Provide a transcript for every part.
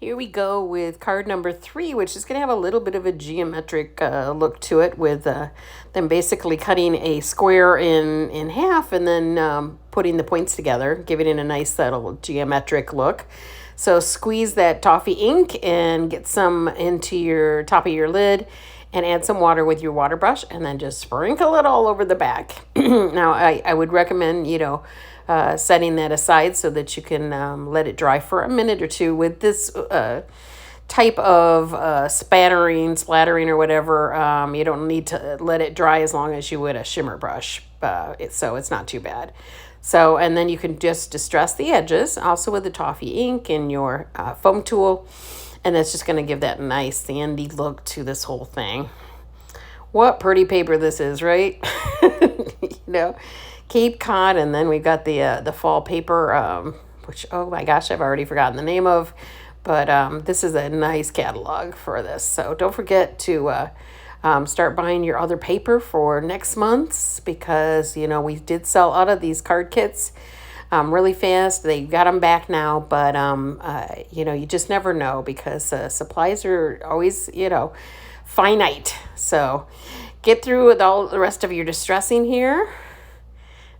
Here we go with card number 3, which is going to have a little bit of a geometric look to it, with them basically cutting a square in half and then putting the points together, giving it a nice little geometric look. So squeeze that toffee ink and get some into your top of your lid and add some water with your water brush, and then just sprinkle it all over the back. Now, I would recommend, setting that aside so that you can let it dry for a minute or two. With this type of splattering or whatever, you don't need to let it dry as long as you would a shimmer brush, so it's not too bad. So, and then you can just distress the edges also with the toffee ink and your foam tool, and that's just going to give that nice sandy look to this whole thing. What pretty paper this is, right? Cape Cod, and then we've got the fall paper, which, oh my gosh, I've already forgotten the name of, but this is a nice catalog for this. So don't forget to start buying your other paper for next month's, because we did sell out of these card kits really fast. They got them back now, but you just never know, because supplies are always finite. So get through with all the rest of your distressing here.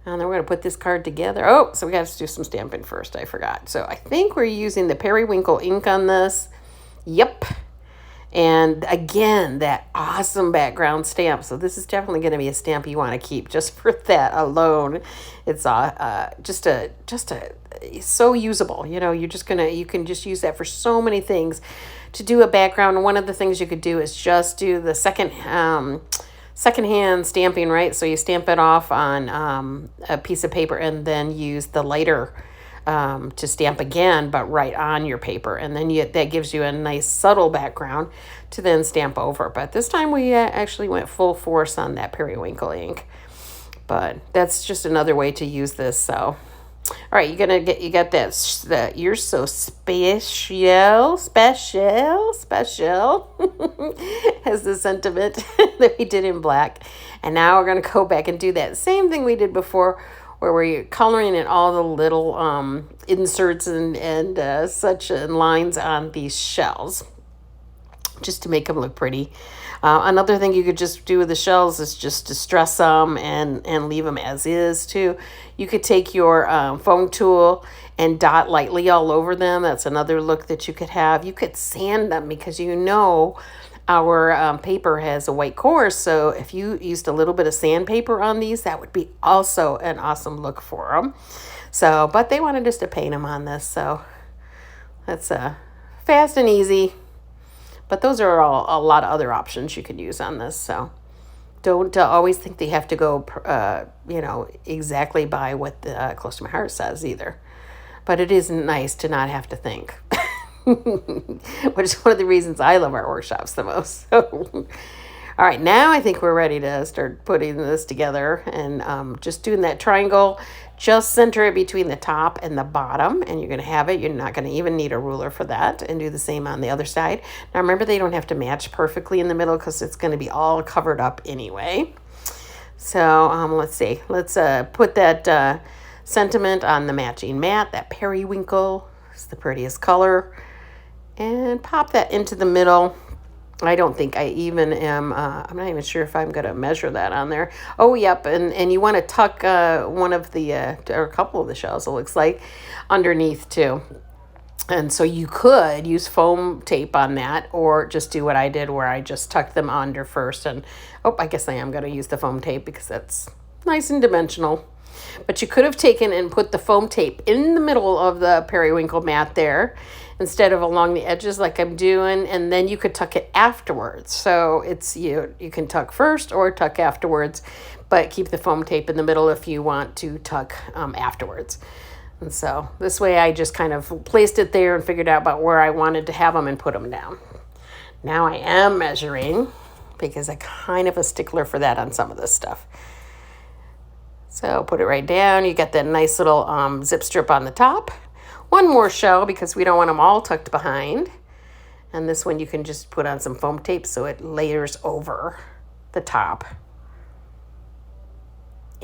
And then we're going to put this card together. Oh, so we got to do some stamping first. I forgot. So I think we're using the periwinkle ink on this. Yep. And again, that awesome background stamp. So this is definitely going to be a stamp you want to keep just for that alone. It's so usable. You can just use that for so many things to do a background. One of the things you could do is just do the secondhand stamping, right? So you stamp it off on a piece of paper and then use the lighter to stamp again, but right on your paper. And then that gives you a nice subtle background to then stamp over. But this time we actually went full force on that periwinkle ink. But that's just another way to use this. So, all right, you got that you're so special as the sentiment that we did in black. And now we're going to go back and do that same thing we did before, where we're coloring in all the little inserts and such lines on these shells, just to make them look pretty. Another thing you could just do with the shells is just distress them and leave them as is too. You could take your foam tool and dot lightly all over them. That's another look that you could have. You could sand them, because our paper has a white core. So if you used a little bit of sandpaper on these, that would be also an awesome look for them. So, but they wanted us to paint them on this. So that's fast and easy. But those are a lot of other options you could use on this. So don't always think they have to go, exactly by what the Close to My Heart says either. But it is nice to not have to think, which is one of the reasons I love our workshops the most. So, all right, now I think we're ready to start putting this together, and just doing that triangle. Just center it between the top and the bottom, and you're going to have it. You're not going to even need a ruler for that, and do the same on the other side. Now, remember, they don't have to match perfectly in the middle, because it's going to be all covered up anyway. So let's see. Let's put that sentiment on the matching mat. That periwinkle is the prettiest color. And pop that into the middle. I don't think I even am, I'm not even sure if I'm going to measure that on there. Oh, yep, and you want to tuck one of the, or a couple of the shells, it looks like, underneath too. And so you could use foam tape on that, or just do what I did, where I just tucked them under first. And, I guess I am going to use the foam tape, because that's nice and dimensional. But you could have taken and put the foam tape in the middle of the periwinkle mat there, instead of along the edges like I'm doing, and then you could tuck it afterwards. So it's you can tuck first or tuck afterwards, but keep the foam tape in the middle if you want to tuck afterwards. And so this way I just kind of placed it there and figured out about where I wanted to have them and put them down. Now I am measuring, because I'm kind of a stickler for that on some of this stuff. So put it right down. You got that nice little zip strip on the top. One more shell, because we don't want them all tucked behind. And this one you can just put on some foam tape so it layers over the top.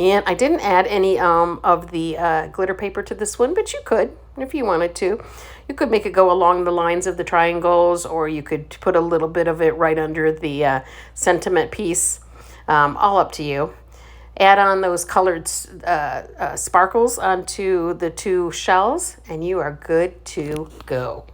And I didn't add any of the glitter paper to this one, but you could if you wanted to. You could make it go along the lines of the triangles, or you could put a little bit of it right under the sentiment piece. All up to you. Add on those colored sparkles onto the two shells, and you are good to go.